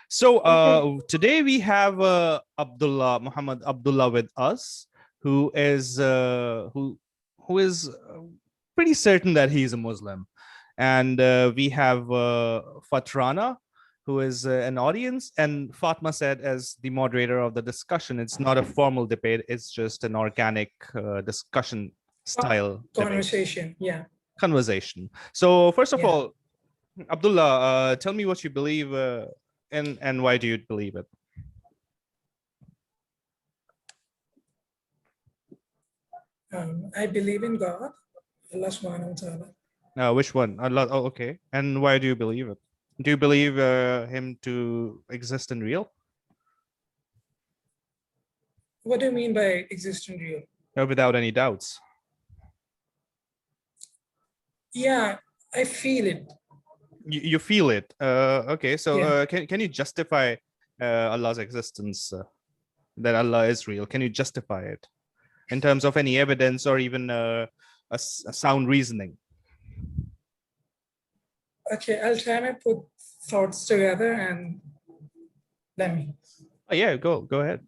So Okay. today we have Muhammad Abdullah with us, who is pretty certain that he is a Muslim, and we have Fatrana, who is an audience, and Fatma said as the moderator of the discussion. It's not a formal debate; it's just an organic discussion style debate Conversation. Yeah. conversation. So first of Yeah. all, Abdullah, tell me what you believe and why do you believe it? I believe in God, Allah subhanahu wa ta'ala. Which one? Allah. Oh, okay. And why do you believe it? Do you believe him to exist and real? What do you mean by existing real? Without any doubts. Yeah, I feel it. You feel it. Okay. So Yeah. can you justify Allah's existence? That Allah is real. Can you justify it in terms of any evidence or even a sound reasoning? Okay, I'll try to put thoughts together and let me. Oh, yeah, go ahead.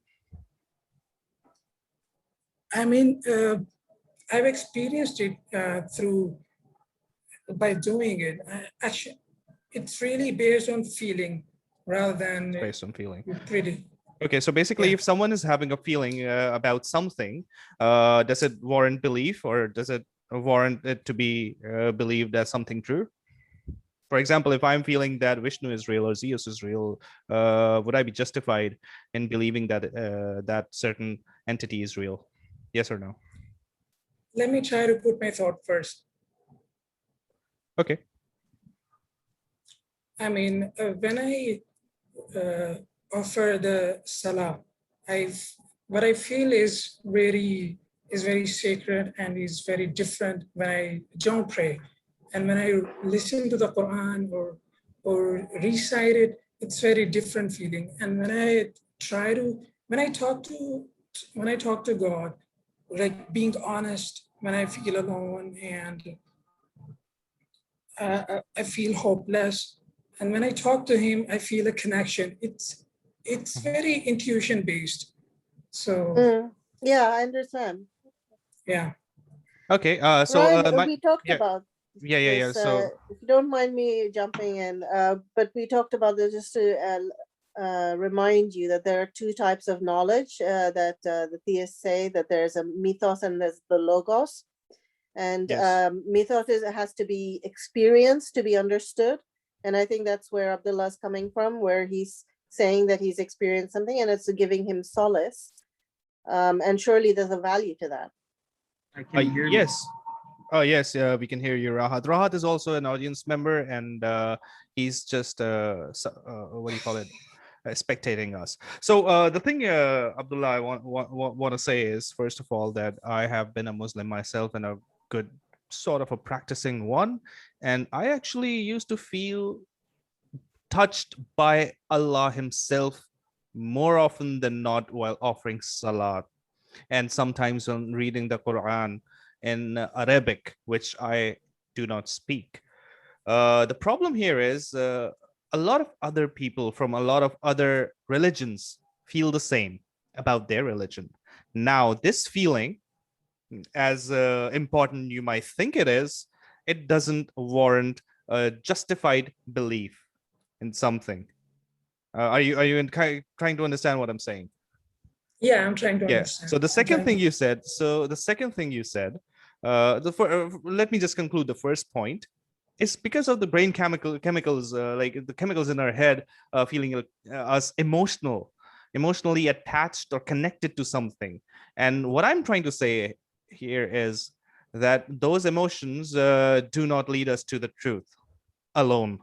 I mean, I've experienced it by doing it. Actually, it's really based on feeling rather than Based on feeling. pretty. Okay, so basically, Yeah. if someone is having a feeling about something, does it warrant belief, or does it warrant it to be believed as something true? For example, if I'm feeling that Vishnu is real or Zeus is real, would I be justified in believing that that certain entity is real? Yes or no? Let me try to put my thought first. Okay. I mean, when I offer the salah, what I feel is very sacred and is very different when I don't pray, and when I listen to the Quran or recite it, it's very different feeling. And when I try to when I talk to God, like being honest, when I feel alone and I feel hopeless. And when I talk to him, I feel a connection. It's very intuition based. So yeah, I understand. yeah. Okay. So Ryan, we talked yeah, about yeah. this. So If you don't mind me jumping in, but we talked about this just to remind you that there are two types of knowledge that the theists say, that there's a mythos and there's the logos. And yes. mythos has to be experienced to be understood. And I think that's where Abdullah is coming from, where he's saying that he's experienced something and it's giving him solace. And surely there's a value to that. I can hear Yes. you. Oh, yes, we can hear you, Rahat. Rahat is also an audience member, and he's just, what do you call it, spectating us. So the thing, Abdullah, I want to say is, first of all, that I have been a Muslim myself and a good sort of a practicing one. And I actually used to feel touched by Allah himself more often than not while offering salat, and sometimes when reading the Quran in Arabic, which I do not speak. The problem here is a lot of other people from a lot of other religions feel the same about their religion. Now, this feeling, as important you might think it is, it doesn't warrant a justified belief in something. Are you trying to understand what I'm saying? Yeah, I'm trying to understand. So the second thing you said, let me just conclude the first point. It's because of the brain chemicals, like the chemicals in our head, feeling us emotionally attached or connected to something. And what I'm trying to say here is that those emotions do not lead us to the truth alone.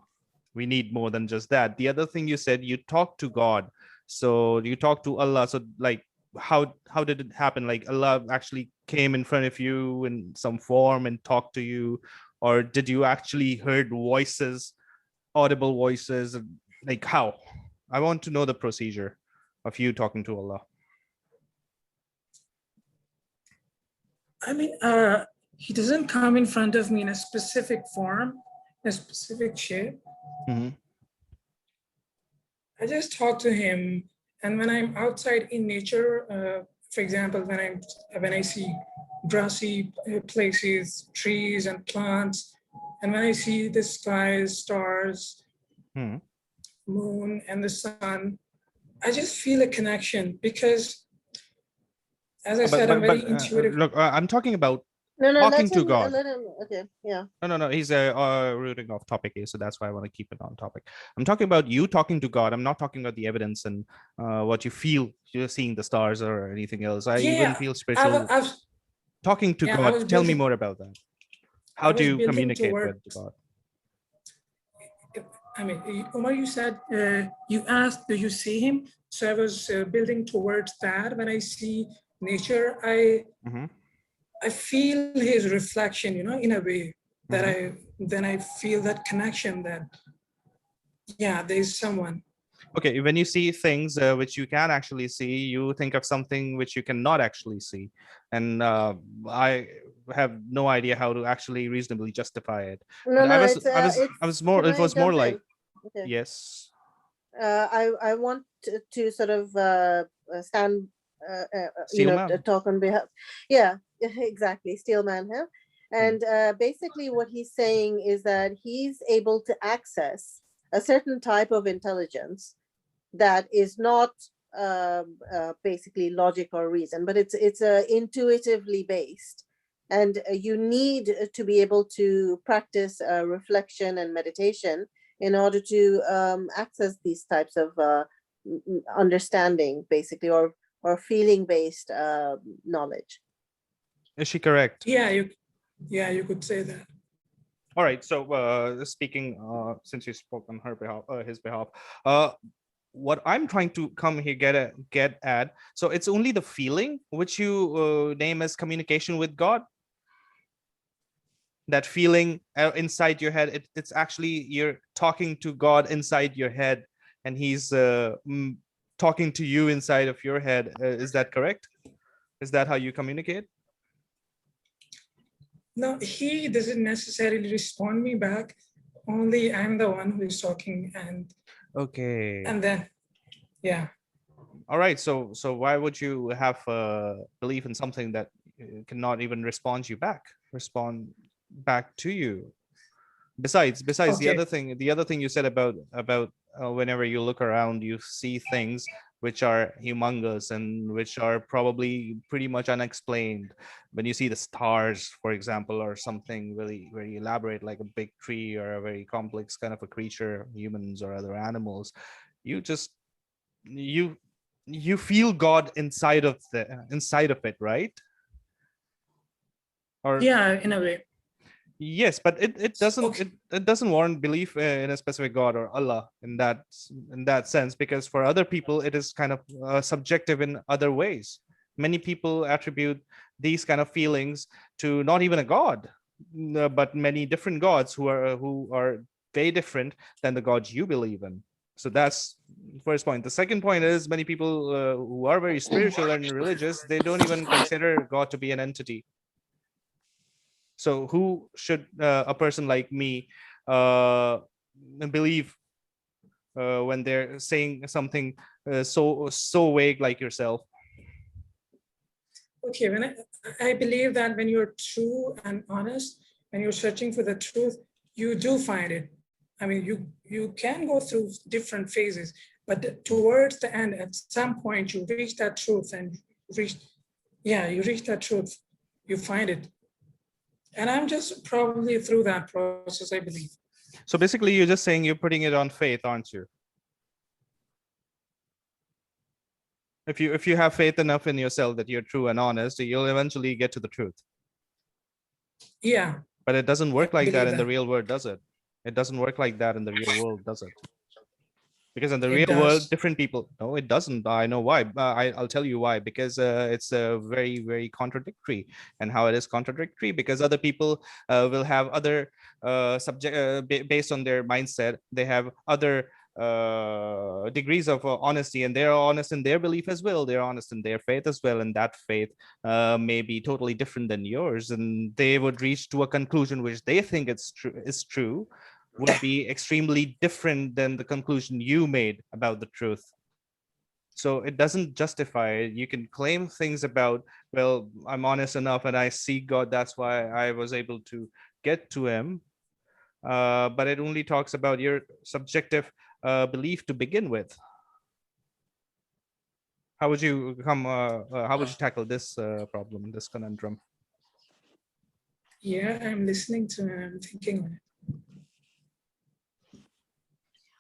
We need more than just that. The other thing you said, you talk to God. So you talk to Allah. So like, how did it happen? Like Allah actually came in front of you in some form and talked to you, or did you actually heard voices, audible voices? Like how? I want to know the procedure of you talking to Allah. I mean, he doesn't come in front of me in a specific form, in a specific shape. Mm-hmm. I just talk to him. And when I'm outside in nature, for example, when I see grassy places, trees and plants, and when I see the skies, stars, Hmm. moon, and the sun, I just feel a connection because, as I said, I'm very intuitive. Look, I'm talking about No, no, talking to God. let him, okay, yeah. No. He's rooting off topic here, so that's why I want to keep it on topic. I'm talking about you talking to God. I'm not talking about the evidence and what you feel. You're seeing the stars or anything else. I even Yeah, feel spiritual. I've Talking to yeah, I God. was Tell me building, more about that. I How do was you building communicate with towards. God? I mean, Umar, you said you asked, do you see him? So I was building towards that. When I see nature, Mm-hmm. I feel his reflection, in a way that Mm-hmm. I feel that connection that, yeah, there's someone. Okay, when you see things which you can actually see, you think of something which you cannot actually see, and I have no idea how to actually reasonably justify it. No, But no, I it's, was more. can It I was more jump like in? Okay. yes, I want to sort of stand, Steelman. talk on behalf. Yeah, exactly, Steelman here. Hmm. And basically, what he's saying is that he's able to access a certain type of intelligence that is not basically logic or reason, but it's intuitively based. And you need to be able to practice reflection and meditation in order to access these types of understanding, basically, or feeling based knowledge. Is she correct? You could say that. All right. So speaking, since you spoke on her behalf, his behalf, uh, what I'm trying to come here get at. So it's only the feeling which you name as communication with God. That feeling inside your head. It's actually you're talking to God inside your head, and He's talking to you inside of your head. Is that correct? Is that how you communicate? No, he doesn't necessarily respond me back. Only I'm the one who is talking, Okay. and then, yeah. All right. So why would you have belief in something that cannot even respond back to you? Besides Okay. the other thing you said about whenever you look around, you see things which are humongous and which are probably pretty much unexplained. When you see the stars, for example, or something really very elaborate like a big tree or a very complex kind of a creature, humans or other animals, you just you you feel God inside of it, right? Or Yeah, in a way. yes, but Okay. it doesn't warrant belief in a specific God or Allah in that sense, because for other people it is kind of subjective in other ways. Many people attribute these kind of feelings to not even a God, but many different gods who are very different than the gods you believe in. So that's the first point. The second point is many people who are very spiritual and religious, they don't even consider God to be an entity. So who should a person like me uh, believe when they're saying something so vague like yourself? Okay, I believe that when you're true and honest, when you're searching for the truth, you do find it. I mean, you can go through different phases, but towards the end, at some point, you reach that truth and reach, yeah, you reach that truth, you find it. And I'm just probably through that process, I believe. So basically, you're just saying you're putting it on faith, aren't you? If you have faith enough in yourself that you're true and honest, you'll eventually get to the truth. Yeah. But it doesn't I work like that believe in the that. real world, does it? It doesn't work like that in the real world, does it? Because in the It real world, does. different people. No, it doesn't. I know why. I'll tell you why. Because it's very, very contradictory. And how it is contradictory? Because other people will have other subject based on their mindset. They have other degrees of honesty, and they're honest in their belief as well. They're honest in their faith as well, and that faith may be totally different than yours, and they would reach to a conclusion which they think it's true is true, would be extremely different than the conclusion you made about the truth. So it doesn't justify it. You can claim things about, well, I'm honest enough and I see God, that's why I was able to get to him. But it only talks about your subjective belief to begin with. How would you how would you tackle this problem, this conundrum? Yeah, I'm listening to it. I'm thinking.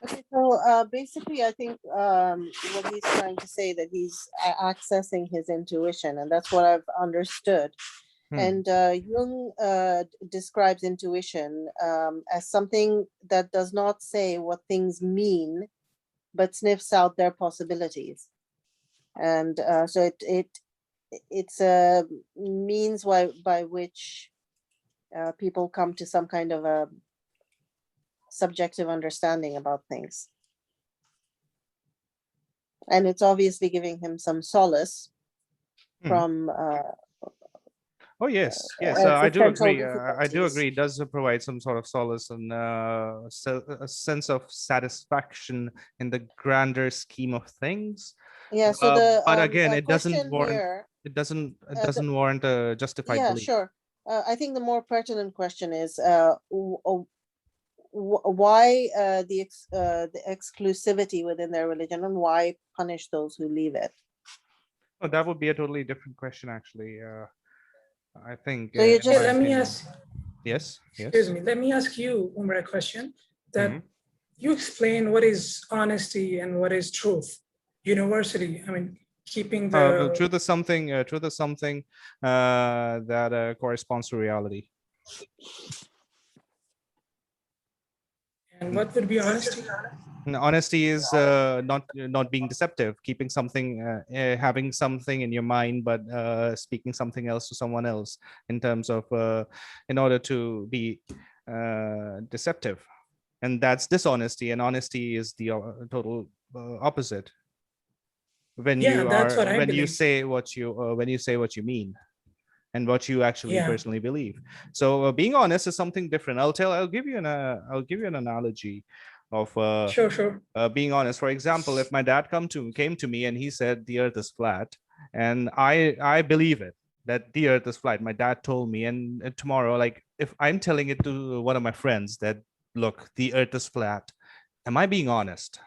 Okay, so basically, I think what he's trying to say that he's accessing his intuition, and that's what I've understood. And Jung describes intuition as something that does not say what things mean, but sniffs out their possibilities. And so it's a means by which people come to some kind of a subjective understanding about things. And it's obviously giving him some solace from oh yes, yes, I do existential agree. I do difficulties. agree. It does provide some sort of solace and a sense of satisfaction in the grander scheme of things. Yeah, so the But again, it doesn't question warrant. here, It the, doesn't warrant a justified yeah, belief. sure. I think the more pertinent question is why the exclusivity within their religion, and why punish those who leave it? Oh, that would be a totally different question, actually. I think. So you're In my just Let me opinion. ask. Yes. Excuse Yes. me. Let me ask you, Umar, a question. That Mhm. you explain what is honesty and what is truth. University. I mean, keeping Well, the. truth is something. Truth is something that corresponds to reality. And what would be honesty? And honesty is not being deceptive, keeping something, having something in your mind, but speaking something else to someone else in terms of in order to be deceptive, and that's dishonesty. And honesty is the total opposite. When Yeah, you that's what are I believe. when you say what you mean and what you actually Yeah. personally believe. So being honest is something different. I'll give you an analogy of Sure. being honest. For example, if my dad came to me and he said the earth is flat, and I believe it, that the earth is flat. My dad told me, and tomorrow, like if I'm telling it to one of my friends that, look, the earth is flat, am I being honest?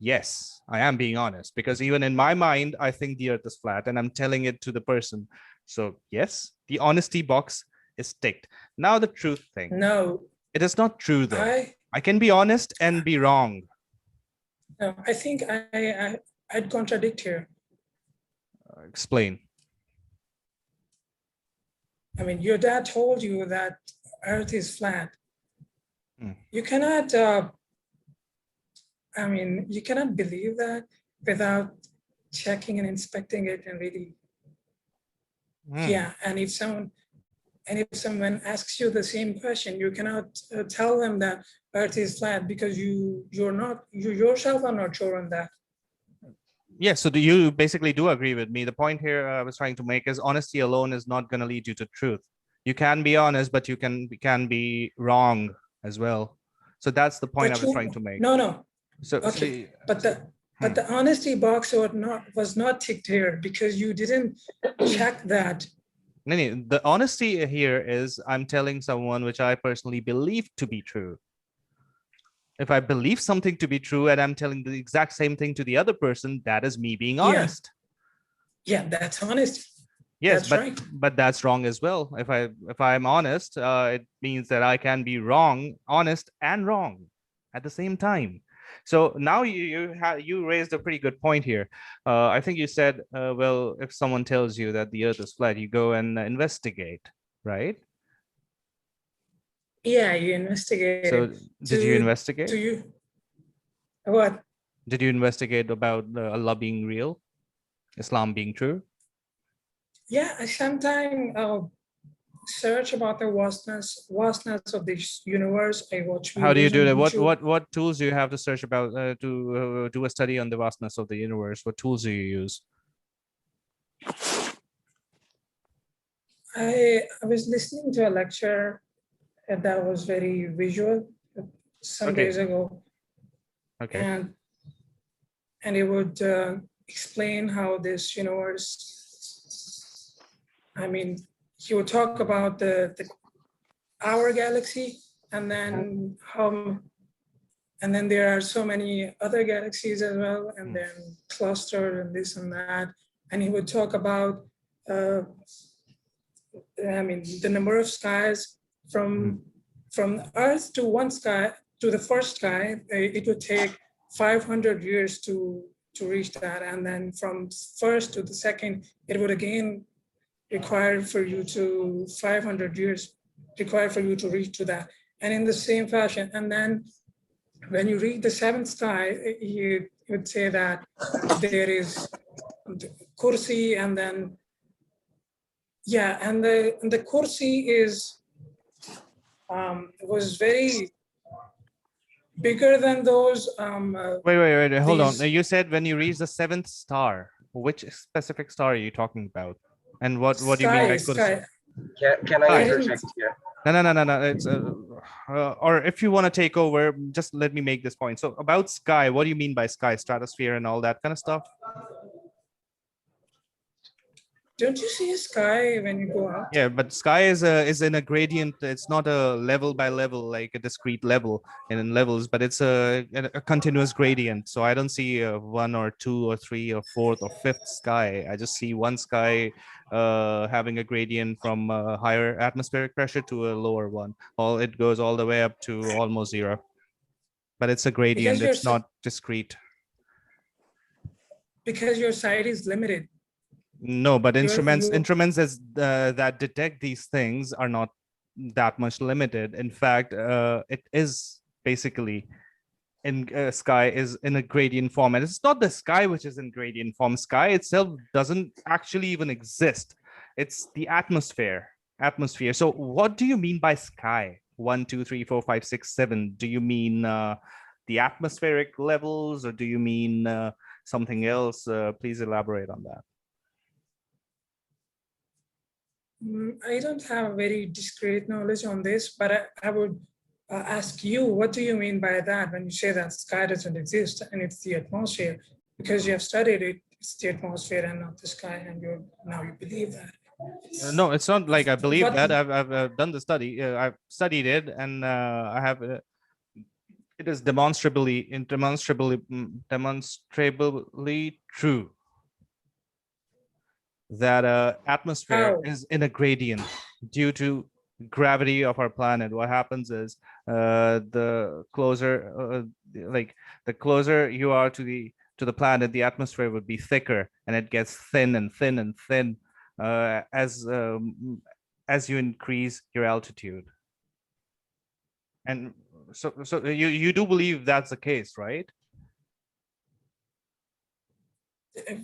Yes, I am being honest, because even in my mind, I think the earth is flat and I'm telling it to the person. So yes, the honesty box is ticked. Now the truth thing. No, It is not true though. I I can be honest and be wrong. no, I think I'd contradict here. Explain. I mean, your dad told you that Earth is flat. Hmm. You cannot. I mean, you cannot believe that without checking and inspecting it and really. Yeah, and if someone asks you the same question, you cannot tell them that Earth is flat because you yourself are not sure on that. Yeah, so do you basically do agree with me? The point here I was trying to make is honesty alone is not going to lead you to truth. You can be honest, but you can be wrong as well. So that's the point I But was trying to make. no. So Okay, but the honesty box was not ticked here because you didn't check that. No, the honesty here is I'm telling someone which I personally believe to be true. If I believe something to be true and I'm telling the exact same thing to the other person, that is me being honest. Yeah, that's honesty. Yes, that's right. but that's wrong as well. If I'm honest, it means that I can be wrong, honest, and wrong at the same time. So now you raised a pretty good point here. I think you said, well, if someone tells you that the Earth is flat, you go and investigate, right? Yeah, you investigate. So did you investigate? What? Did you investigate about Allah being real, Islam being true? Yeah, I sometimes search about the vastness of this universe. I watch How do you videos do on that? YouTube. What tools do you have to search about to do a study on the vastness of the universe? What tools do you use? I was listening to a lecture that was very visual. some Okay. days ago, Okay. and he would explain how this universe. I mean, he would talk about our galaxy, and then and then there are so many other galaxies as well, and then clustered and this and that. And he would talk about, uh, I mean, the number of skies from Earth to one sky to the first sky. It would take 500 years to reach that, and then from first to the second, it would again require for you to 500 years required for you to reach to that, and in the same fashion. And then when you read the seventh sky, you would say that there is the kursi, and then and the kursi is was very bigger than those Wait. Hold on. these You said when you reach the seventh star. Which specific star are you talking about? And what do you mean by kursi? sky. Can I I Sky. didn't. interject here? No. It's or if you want to take over, just let me make this point. So about sky, what do you mean by sky? Stratosphere and all that kind of stuff? Don't you see a sky when you go out? Yeah, but sky is in a gradient. It's not a level by level, like a discrete level and in levels, but it's a continuous gradient. So I don't see one or two or three or fourth or fifth sky. I just see one sky having a gradient from a higher atmospheric pressure to a lower one. It goes all the way up to almost zero. But it's a gradient. It's not discrete. Because your sight is limited. No, but instruments you- that detect these things are not that much limited. In fact, it is basically in sky is in a gradient form, and it's not the sky which is in gradient form. Sky itself doesn't actually even exist. It's the atmosphere. So what do you mean by sky? 1, 2, 3, 4, 5, 6, 7. Do you mean the atmospheric levels, or do you mean something else? Please elaborate on that. I don't have a very discrete knowledge on this, but I would ask you, what do you mean by that when you say that sky doesn't exist and it's the atmosphere? Because you have studied it, it's the atmosphere and not the sky, and now you believe that. No, it's not like I believe What- that. I've done the study. I've studied it, and I have. It is demonstrably true that atmosphere How? is in a gradient due to gravity of our planet. What happens is the closer the closer you are to the planet, the atmosphere would be thicker, and it gets thin and thin and thin as you increase your altitude. And so you do believe that's the case, right?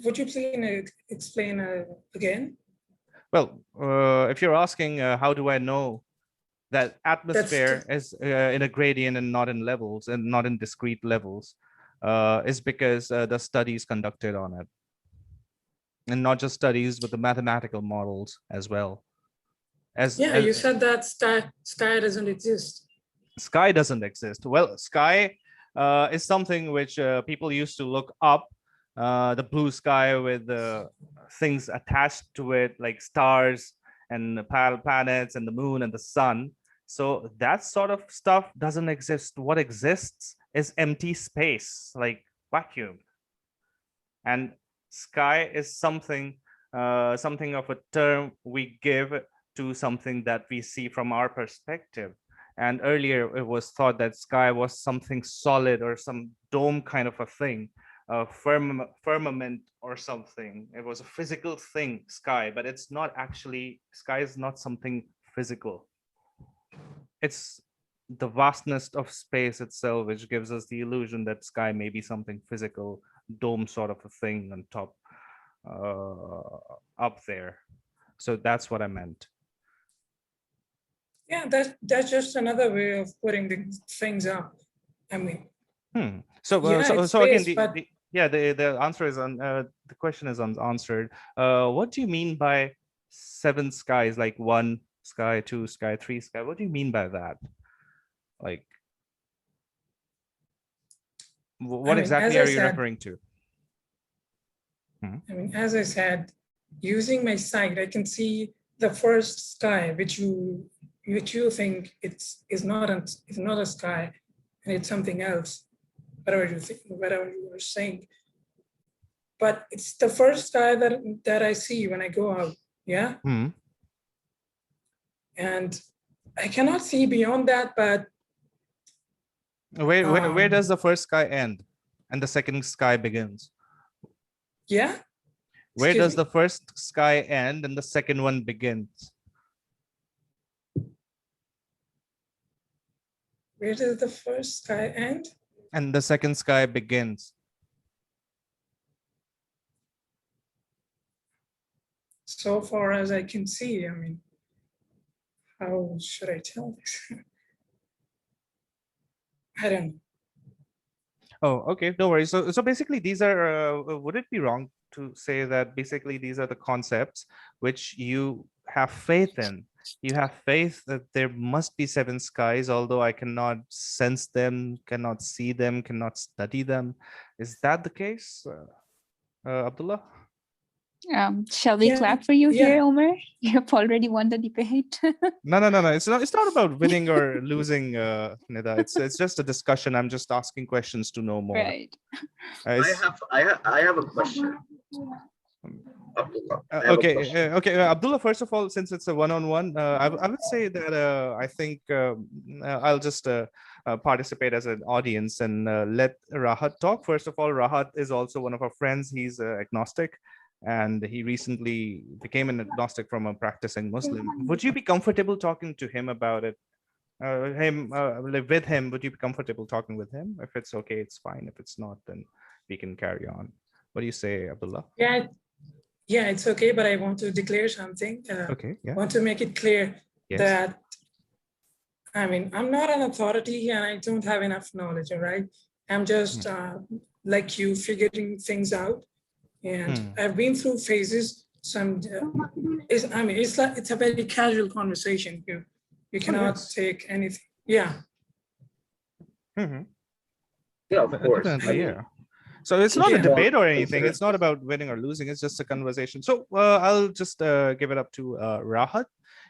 Would you please explain again? Well, if you're asking how do I know that atmosphere is in a gradient and not in levels and not in discrete levels, is because the studies conducted on it, and not just studies, but the mathematical models as well. You said that sky doesn't exist. Sky doesn't exist. Well, sky is something which people used to look up, the blue sky with the things attached to it, like stars and planets and the moon and the sun. So that sort of stuff doesn't exist. What exists is empty space, like vacuum. And sky is something of a term we give to something that we see from our perspective. And earlier it was thought that sky was something solid or some dome kind of a thing, a firmament or something. It was a physical thing, sky, but it's not actually. Sky is not something physical. It's the vastness of space itself which gives us the illusion that sky may be something physical, dome sort of a thing on top, up there. So that's what I meant. Yeah, that's just another way of putting the things up. I mean, so again, the answer is the question is unanswered. What do you mean by 7 skies, like 1 sky, 2 sky, 3 sky? What do you mean by that? Like, What mean, as exactly I are you said, referring to? I mean, as I said, using my sight, I can see the first sky, which you think is not a sky, and it's something else. Whatever you think, whatever you were saying, but it's the first sky that I see when I go out. Yeah, Hmm. and I cannot see beyond that, but Where does the first sky end and the second sky begins? yeah. Where Excuse does me. the first sky end and the second one begins? Where does the first sky end? And the second sky begins. So far as I can see, I mean, how should I tell this? I don't know. Oh, okay, no worries. So basically, these are. Would it be wrong to say that basically these are the concepts which you have faith in? You have faith that there must be seven skies, although I cannot sense them, cannot see them, cannot study them. Is that the case, Abdullah? Shall we Yeah, clap for you yeah. here, Omer? You've already won the debate. No. It's not. It's not about winning or losing, Nida. It's just a discussion. I'm just asking questions to know more. Right. I have a question. Abdullah, I have a Okay, question. Abdullah. First of all, since it's a one-on-one, I would say that I think I'll just participate as an audience and let Rahat talk. First of all, Rahat is also one of our friends. He's agnostic, and he recently became an agnostic from a practicing Muslim. Would you be comfortable talking to him about it? With him, would you be comfortable talking with him? If it's okay, it's fine. If it's not, then we can carry on. What do you say, Abdullah? Yeah, it's okay, but I want to declare something. Okay, yeah. Want to make it clear Yes. that, I mean, I'm not an authority and I don't have enough knowledge, all right? I'm just like you, figuring things out. And I've been through phases. Some, it's a very casual conversation. You cannot take anything. Yeah. Yeah, of course. Definitely, yeah. So it's not a Yeah. debate or anything. It's not about winning or losing. It's just a conversation. So I'll just give it up to Rahat,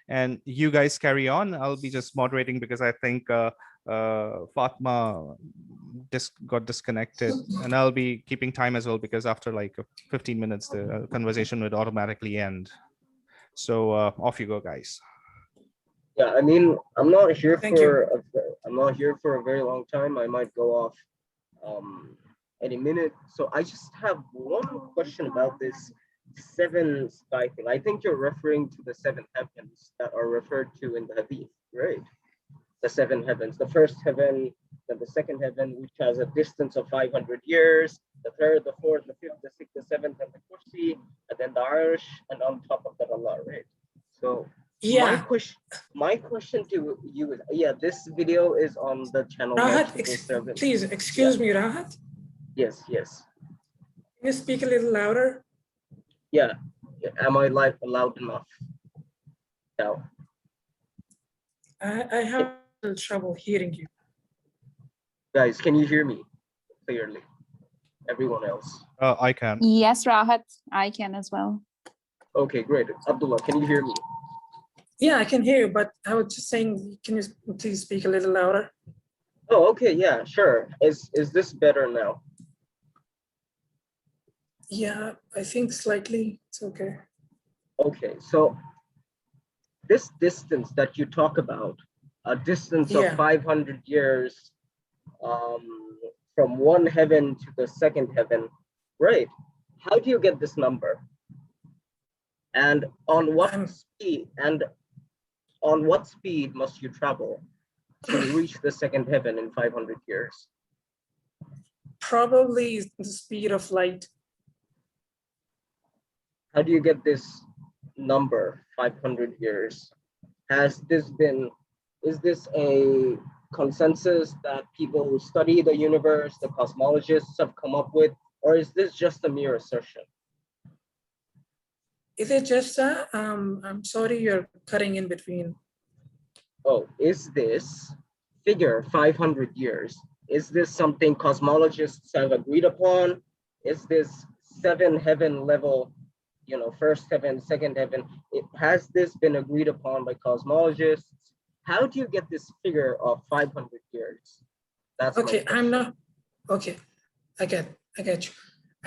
and you guys carry on. I'll be just moderating because I think Fatma got disconnected, and I'll be keeping time as well because after like 15 minutes, the conversation would automatically end. So off you go, guys. Yeah, I mean, I'm not here Thank you. for a very long time. I might go off any minute. So I just have one question about this seven sky thing. I think you're referring to the seven heavens that are referred to in the Hadith, right? The seven heavens, the first heaven, then the second heaven, which has a distance of 500 years, the third, the fourth, the fifth, the sixth, the seventh, and the kursi, and then the Arsh, and on top of that, Allah, right? So Yeah. my question to you is, yeah, this video is on the channel. Rahat, please excuse me, Rahat. Yes. Can you speak a little louder? Yeah. Am I loud enough? No. I have a little trouble hearing you. Guys, can you hear me clearly? Everyone else. I can. Yes, Rahat, I can as well. Okay, great. Abdullah, can you hear me? Yeah, I can hear you, but I was just saying, can you please speak a little louder? Oh, okay, yeah, sure. Is this better now? Yeah, I think slightly. It's okay. Okay, so this distance that you talk about, a distance of 500 years from one heaven to the second heaven, right? How do you get this number? And on what speed? And on what speed must you travel to reach the second heaven in 500 years? Probably the speed of light. How do you get this number, 500 years? Is this a consensus that people who study the universe, the cosmologists have come up with, or is this just a mere assertion? Is it just I'm sorry, you're cutting in between. Oh, is this figure 500 years Is this something cosmologists have agreed upon? Is this 7 heaven level, first heaven, second heaven? Has this been agreed upon by cosmologists? How do you get this figure of 500 years? That's my Okay, question. I'm not, okay, I get you.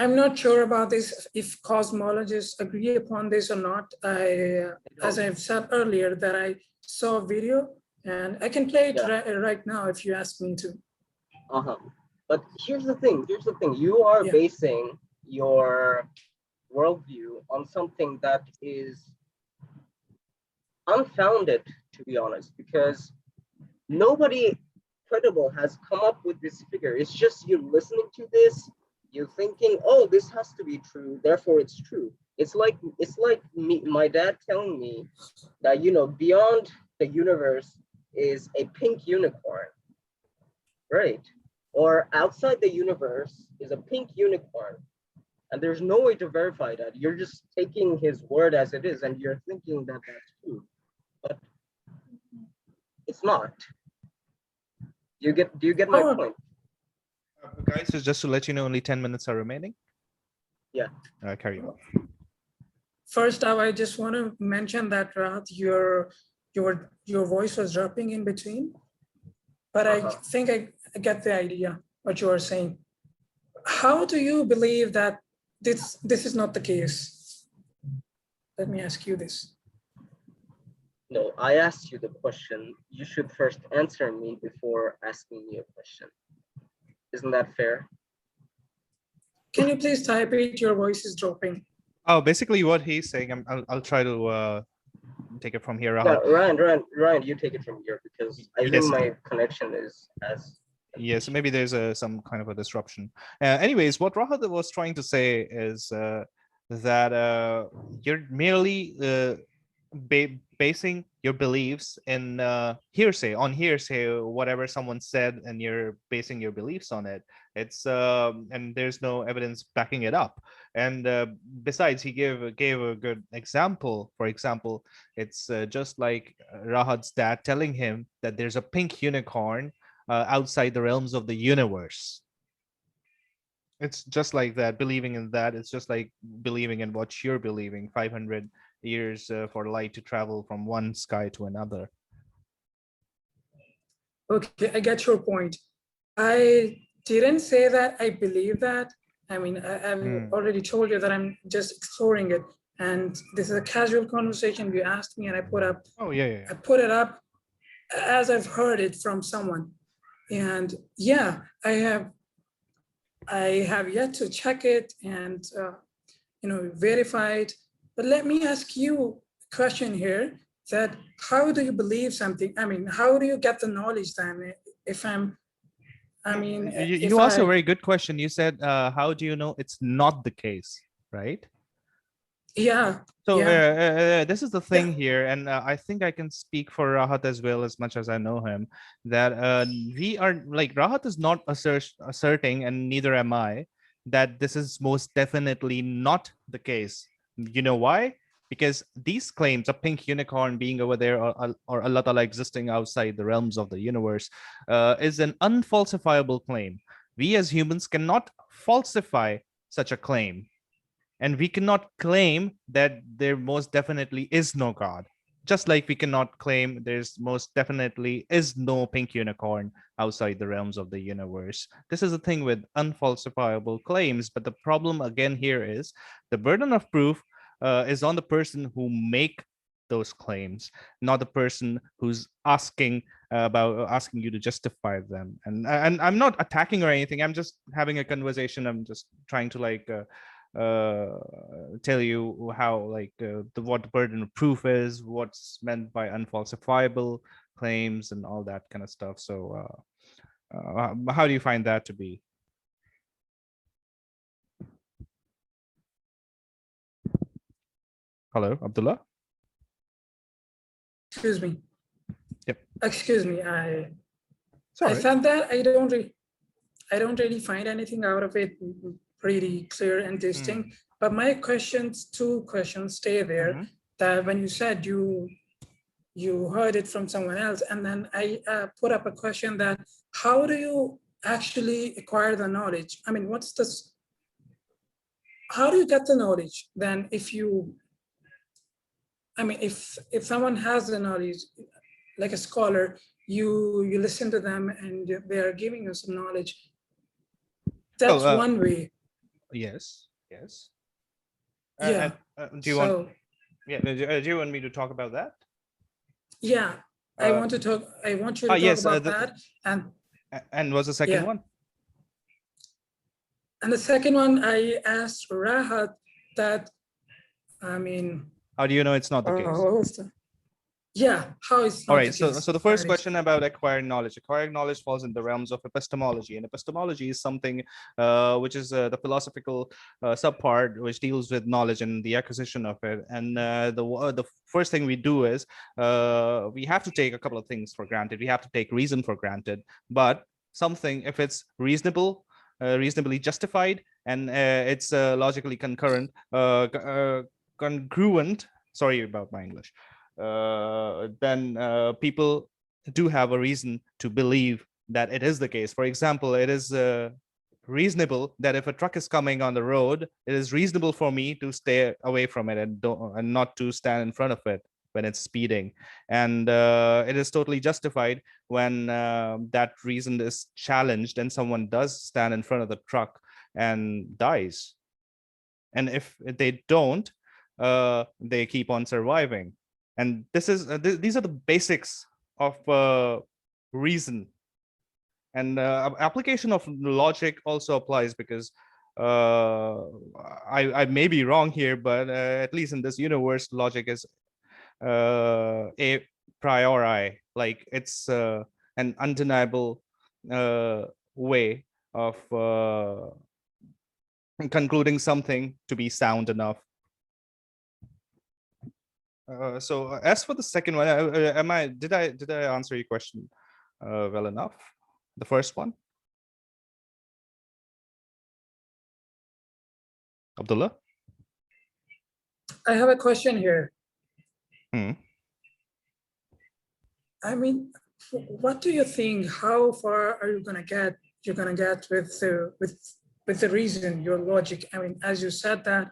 I'm not sure about this, if cosmologists agree upon this or not. As I've said earlier, that I saw a video and I can play it right now if you ask me to. But here's the thing, you are Yeah. basing your worldview on something that is unfounded, to be honest, because nobody credible has come up with this figure. It's just you listening to this, you thinking, oh, this has to be true, therefore it's true. It's like my dad telling me that beyond the universe is a pink unicorn, right? Or outside the universe is a pink unicorn. And there's no way to verify that. You're just taking his word as it is, and you're thinking that that's true. But it's not. Do you get my point? Guys, just to let you know, only 10 minutes are remaining. Yeah. Carry on. First off, I just want to mention that Rahat, your voice was dropping in between, but I think I get the idea what you are saying. How do you believe that this is not the case? Let me ask you this. No, I asked you the question. You should first answer me before asking me a question. Isn't that fair? Can you please type it? Your voice is dropping. Oh, basically what he's saying, I'll try to take it from here. Yeah, Ryan, you take it from here, because I think my connection is as. Yes, maybe there's some kind of a disruption. Anyways, what Rahat was trying to say is that you're merely basing your beliefs in hearsay, whatever someone said, and you're basing your beliefs on it. It's and there's no evidence backing it up. And besides, he gave a good example. For example, it's just like Rahat's dad telling him that there's a pink unicorn outside the realms of the universe. It's just like that. Believing in that, it's just like believing in what you're believing. 500 years for light to travel from one sky to another. Okay, I get your point. I didn't say that I believe that. I mean, I've already told you that I'm just exploring it. And this is a casual conversation. You asked me and I put up. Oh, yeah. I put it up as I've heard it from someone. And yeah, I have yet to check it and verify it. But let me ask you a question here, that how do you believe something? I mean, how do you get the knowledge then? You asked a very good question. You said, how do you know it's not the case, right? Yeah. So this is the thing here, and I think I can speak for Rahat as well, as much as I know him, that we are like, Rahat is not asserting, and neither am I, that this is most definitely not the case. You know why? Because these claims, a pink unicorn being over there, or Allah Ta'ala existing outside the realms of the universe, is an unfalsifiable claim. We as humans cannot falsify such a claim. And we cannot claim that there most definitely is no God. Just like we cannot claim there's most definitely is no pink unicorn outside the realms of the universe. This is the thing with unfalsifiable claims. But the problem again here is the burden of proof is on the person who make those claims, not the person who's asking you to justify them. And I'm not attacking or anything. I'm just having a conversation. I'm just trying to tell you how what the burden of proof is, what's meant by unfalsifiable claims, and all that kind of stuff. So how do you find that to be? Hello, Abdullah? Excuse me. Yep. Excuse me. I Sorry. thought that I don't really find anything out of it pretty clear and distinct. But my two questions stay there. That when you said you heard it from someone else, and then I put up a question that how do you actually acquire the knowledge? I mean, what's this? How do you get the knowledge? Then if you, I mean, if someone has the knowledge, like a scholar, you listen to them and they are giving you some knowledge. That's one way. Yes, yes. Yeah. Do you want? Yeah. Do you want me to talk about that? Yeah, I want to talk. I want you to talk yes, about that. And what's the second one? And the second one, I asked Rahat that, I mean, how do you know it's not the case? Yeah, how is all right, so the first question about acquiring knowledge falls in the realms of epistemology, and epistemology is something which is the philosophical subpart which deals with knowledge and the acquisition of it. And the first thing we do is we have to take a couple of things for granted. We have to take reason for granted, but something, if it's reasonable, reasonably justified, and it's logically congruent, sorry about my English, then people do have a reason to believe that it is the case. For example, it is reasonable that if a truck is coming on the road, it is reasonable for me to stay away from it and not to stand in front of it when it's speeding. And it is totally justified when that reason is challenged and someone does stand in front of the truck and dies. And if they don't, they keep on surviving. And this is these are the basics of reason. And application of logic also applies, because I may be wrong here, but at least in this universe, logic is a priori, like it's an undeniable way of concluding something to be sound enough. So as for the second one, did I answer your question well enough? The first one, Abdullah? I have a question here. Hmm. I mean, what do you think? How far are you gonna get? You're gonna get with the reason, your logic. I mean, as you said that.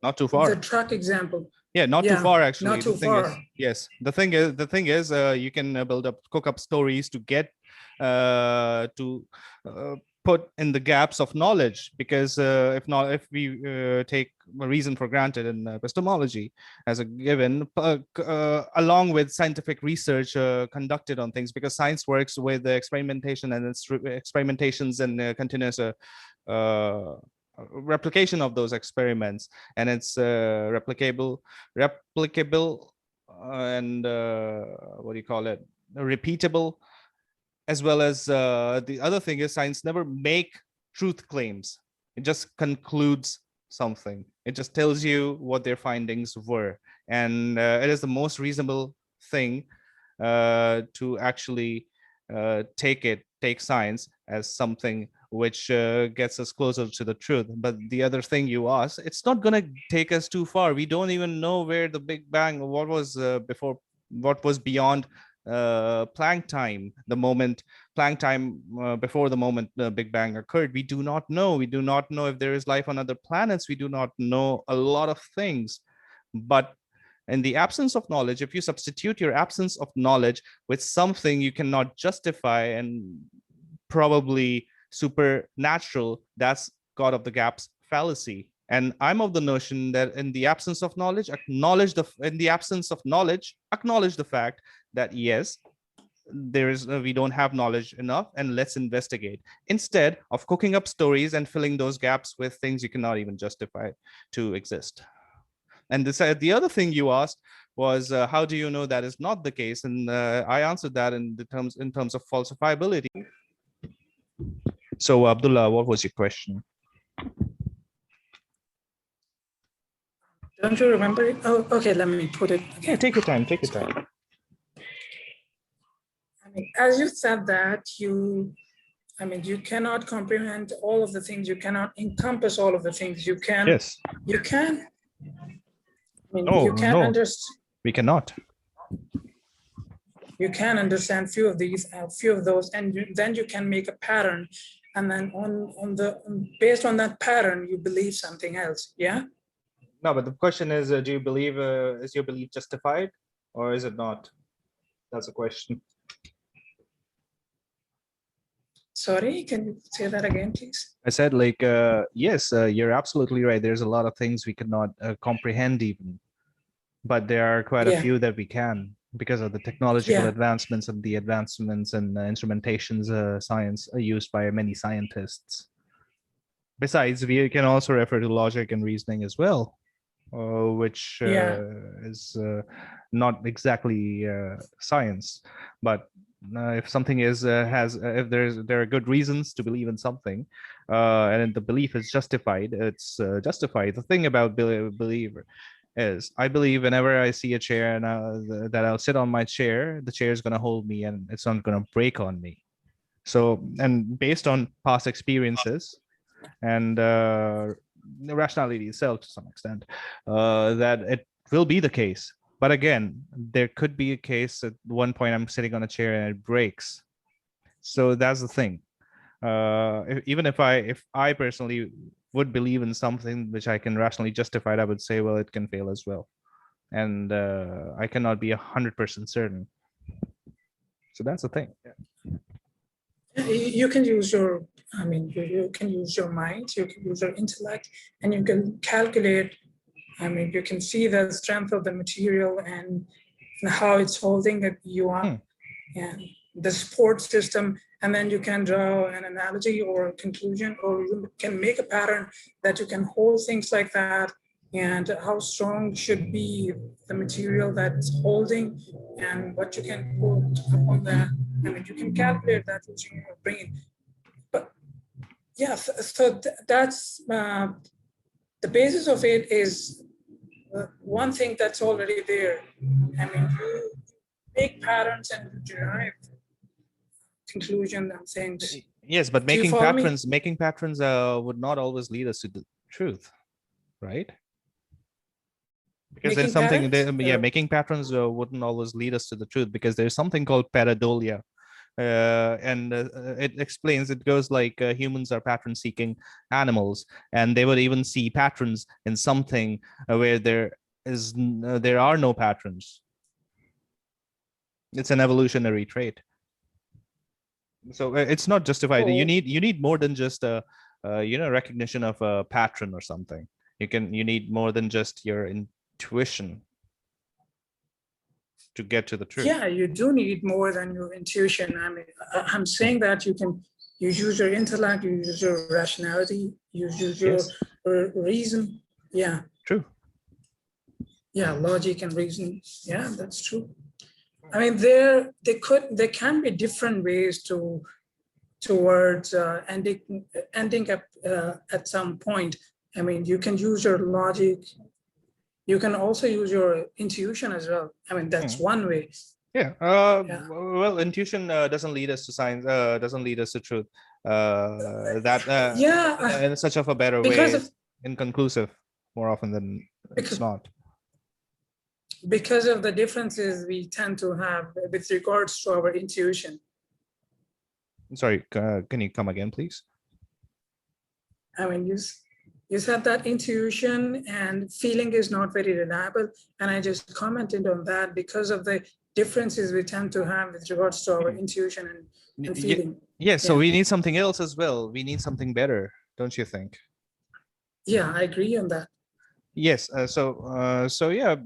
Not too far. The truck example. Yeah, not too far actually. Not too far. Yes, the thing is, you can cook up stories to get to put in the gaps of knowledge, because if we take a reason for granted in epistemology as a given, along with scientific research conducted on things, because science works with the experimentation and its experimentations and continuous replication of those experiments, and it's replicable and what do you call it, repeatable, as well as the other thing is science never make truth claims. It just concludes something. It just tells you what their findings were, and it is the most reasonable thing to actually take science as something which gets us closer to the truth. But the other thing you asked, it's not going to take us too far. We don't even know where the Big Bang, what was before, what was beyond Planck time, the moment Planck time before the moment the Big Bang occurred. We do not know. We do not know if there is life on other planets. We do not know a lot of things. But in the absence of knowledge, if you substitute your absence of knowledge with something you cannot justify and probably supernatural, that's God of the gaps fallacy. And I'm of the notion that in the absence of knowledge, acknowledge the fact that yes, there is we don't have knowledge enough, and let's investigate, instead of cooking up stories and filling those gaps with things you cannot even justify to exist. And the other thing you asked was how do you know that is not the case? And I answered that in terms of falsifiability. So Abdullah, what was your question? Don't you remember it? Oh, okay, let me put it again. Yeah, take your time. I mean, as you said that you cannot comprehend all of the things, you cannot encompass all of the things. You can. Yes. You can. I mean, No, you can understand. we cannot. you can understand few of these, few of those, and then you can make a pattern, and then based on that pattern, you believe something else. Yeah. No, but the question is, do you believe, is your belief justified or is it not? That's a question. Sorry, can you say that again, please? I said, like, yes, you're absolutely right. There's a lot of things we cannot comprehend even, but there are quite a Yeah. few that we can because of the technological Yeah. advancements and the advancements and instrumentations science used by many scientists. Besides, we can also refer to logic and reasoning as well, which Yeah. is not exactly science, but if something is if there are good reasons to believe in something, and the belief is justified, it's justified. The thing about believer is, I believe whenever I see a chair and that I'll sit on my chair, the chair is going to hold me and it's not going to break on me. So, and based on past experiences and the rationality itself to some extent, that it will be the case. But again, there could be a case at one point I'm sitting on a chair and it breaks. So that's the thing. Even if I personally would believe in something which I can rationally justify it, I would say, well, it can fail as well, and I cannot be 100% certain. So that's the thing. You can use your, I mean, you can use your mind, you can use your intellect, and you can calculate. I mean, you can see the strength of the material and how it's holding you up, and the support system, and then you can draw an analogy or a conclusion, or you can make a pattern that you can hold things like that, and how strong should be the material that's holding, and what you can put upon that. I mean, you can calculate that using your brain. But yeah, so that's the basis of it is one thing that's already there. I mean, you make patterns and you derive conclusion and things. Yes, but Do you making follow me? patterns would not always lead us to the truth, right? Because there's Making something patterns? yeah, making patterns wouldn't always lead us to the truth, because there's something called pareidolia, and it explains, it goes like humans are pattern seeking animals, and they would even see patterns in something where there are no patterns. It's an evolutionary trait. So it's not justified. You need more than just a recognition of a pattern or something. You need more than just your intuition to get to the truth. Yeah, you do need more than your intuition. I mean, I'm saying that you use your intellect, you use your rationality, you use your reason. Yeah. True. Yeah, logic and reason. Yeah, that's true. I mean, there can be different ways towards ending up at some point. I mean, you can use your logic. You can also use your intuition as well. I mean, that's one way. Yeah. Well, intuition doesn't lead us to science. Doesn't lead us to truth. In such of a better way, is inconclusive more often than it's not. Because of the differences we tend to have with regards to our intuition. Sorry, can you come again, please? I mean, you said that intuition and feeling is not very reliable, and I just commented on that because of the differences we tend to have with regards to our intuition and feeling. Yeah, so we need something else as well. We need something better, don't you think? Yeah, I agree on that. Yes. So yeah,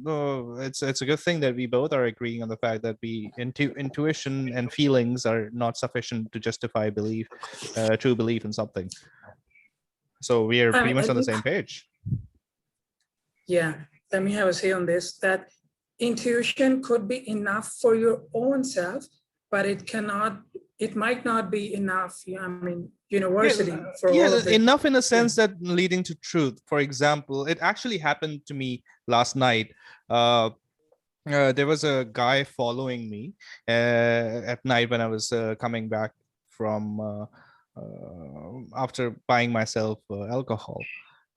it's a good thing that we both are agreeing on the fact that intuition and feelings are not sufficient to justify true belief in something. So we are pretty much on the same page. Yeah, let me have a say on this, that intuition could be enough for your own self, but it might not be enough, I mean, universally for all of it. Enough in a sense that leading to truth. For example, it actually happened to me last night. There was a guy following me at night when I was coming back from after buying myself alcohol,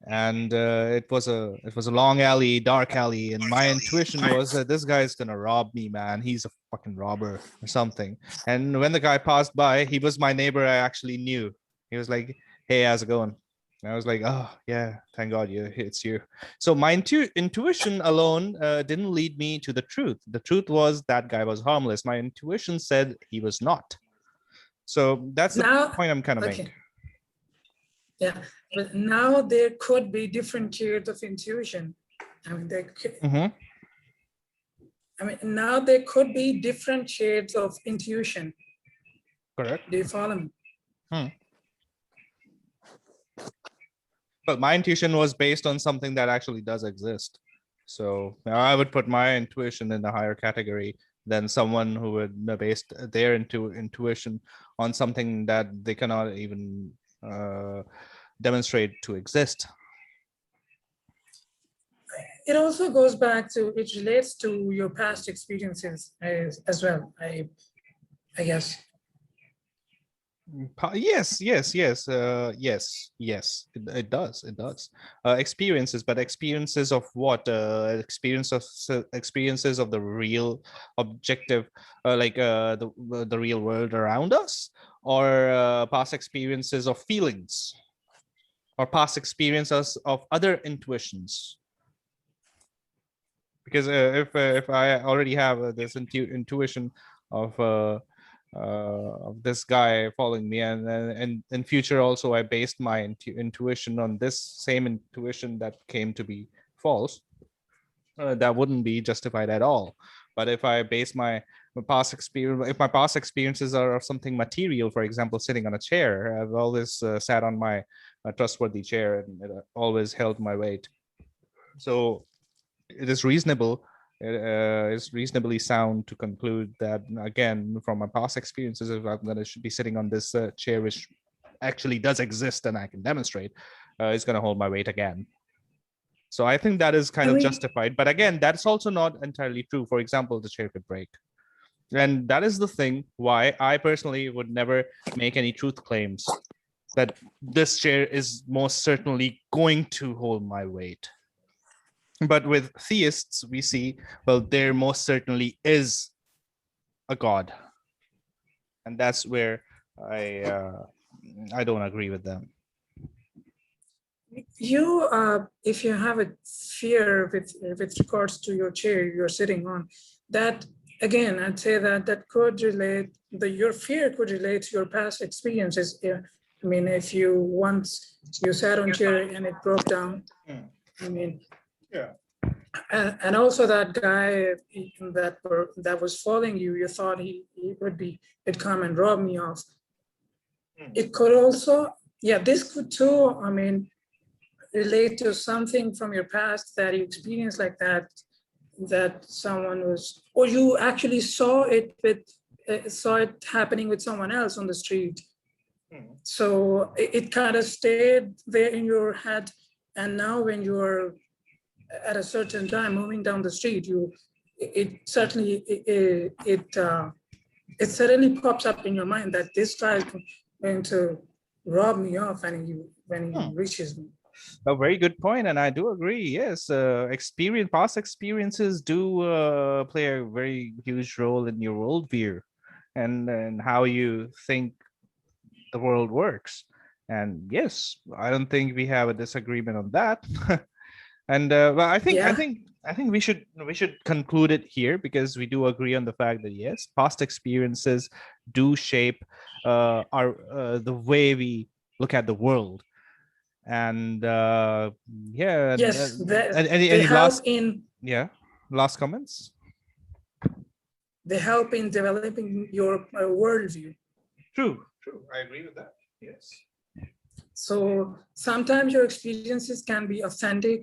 and it was a long alley, dark alley, and my intuition was that this guy is gonna rob me, man. He's a fucking robber or something. And when the guy passed by, he was my neighbor. I actually knew. He was like, "Hey, how's it going?" And I was like, "Oh yeah, thank God it's you." So my intuition alone didn't lead me to the truth. The truth was that guy was harmless. My intuition said he was not. So that's the Now, point I'm kind of okay. making. Yeah, but now there could be different tiers of intuition. I mean, now there could be different shades of intuition. Correct. Do you follow me? But my intuition was based on something that actually does exist. So I would put my intuition in a higher category than someone who would base their intuition on something that they cannot even demonstrate to exist. It also goes back to, it relates to your past experiences as well, I guess. Yes. It does. Experiences, but experiences of what? Experiences of the real, objective, like the real world around us, or past experiences of feelings, or past experiences of other intuitions. Because if I already have this intuition of this guy following me, and in future also I based my intuition on this same intuition that came to be false, that wouldn't be justified at all. But if I base my past experience, if my past experiences are of something material, for example, sitting on a chair, I've always sat on my trustworthy chair, and it always held my weight. So it is reasonable, it's reasonably sound to conclude that, again, from my past experiences, if I'm going to be sitting on this chair, which actually does exist and I can demonstrate, it's going to hold my weight again. So I think that is kind of justified. But again, that's also not entirely true. For example, the chair could break. And that is the thing why I personally would never make any truth claims that this chair is most certainly going to hold my weight. But with theists, we see, well, there most certainly is a God. And that's where I don't agree with them. You, if you have a fear with regards to your chair you're sitting on, that again, I'd say that could relate, your fear could relate to your past experiences. I mean, if you once you sat on chair and it broke down, I mean, yeah. And also that guy that was following you, you thought he would come and rob me off. It could also, yeah, this could too, I mean, relate to something from your past that you experienced like that someone was, or you actually saw it happening with someone else on the street. So it kind of stayed there in your head, and now when you're at a certain time moving down the street, it suddenly pops up in your mind that this guy is going to rob me off when he reaches me. A very good point, and I do agree. Yes, past experiences do play a very huge role in your worldview, and how you think the world works. And yes, I don't think we have a disagreement on that. And well, I think we should conclude it here, because we do agree on the fact that yes, past experiences do shape our the way we look at the world. And yeah, yes, any last last comments? They help in developing your worldview. True, I agree with that. Yes. So sometimes your experiences can be authentic,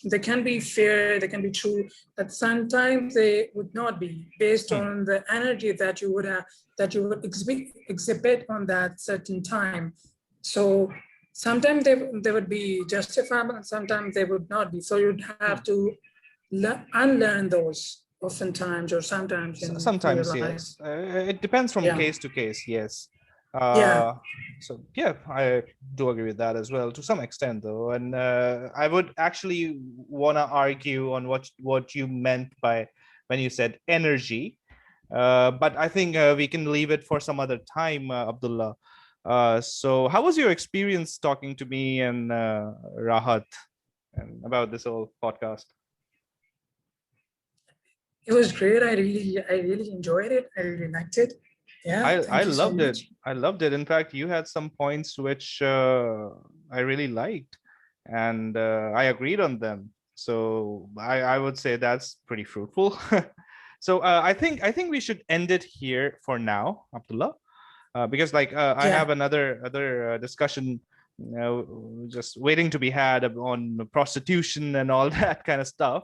they can be fair, they can be true, but sometimes they would not be, based on the energy that you would exhibit on that certain time. So sometimes they would be justifiable, and sometimes they would not be. So you'd have to unlearn those oftentimes, or sometimes in Sometimes, your life. yes. It depends from case to case, yes. Yeah. So yeah, I do agree with that as well to some extent, though. And I would actually want to argue on what you meant by when you said energy. But I think we can leave it for some other time, Abdullah. So how was your experience talking to me and Rahat and about this whole podcast? It was great. I really enjoyed it. I really liked it. Yeah, I thank you so loved it. much. I loved it. In fact, you had some points which I really liked, and I agreed on them. So I would say that's pretty fruitful. So I think we should end it here for now, Abdullah, because like I Yeah. have another discussion, just waiting to be had on prostitution and all that kind of stuff.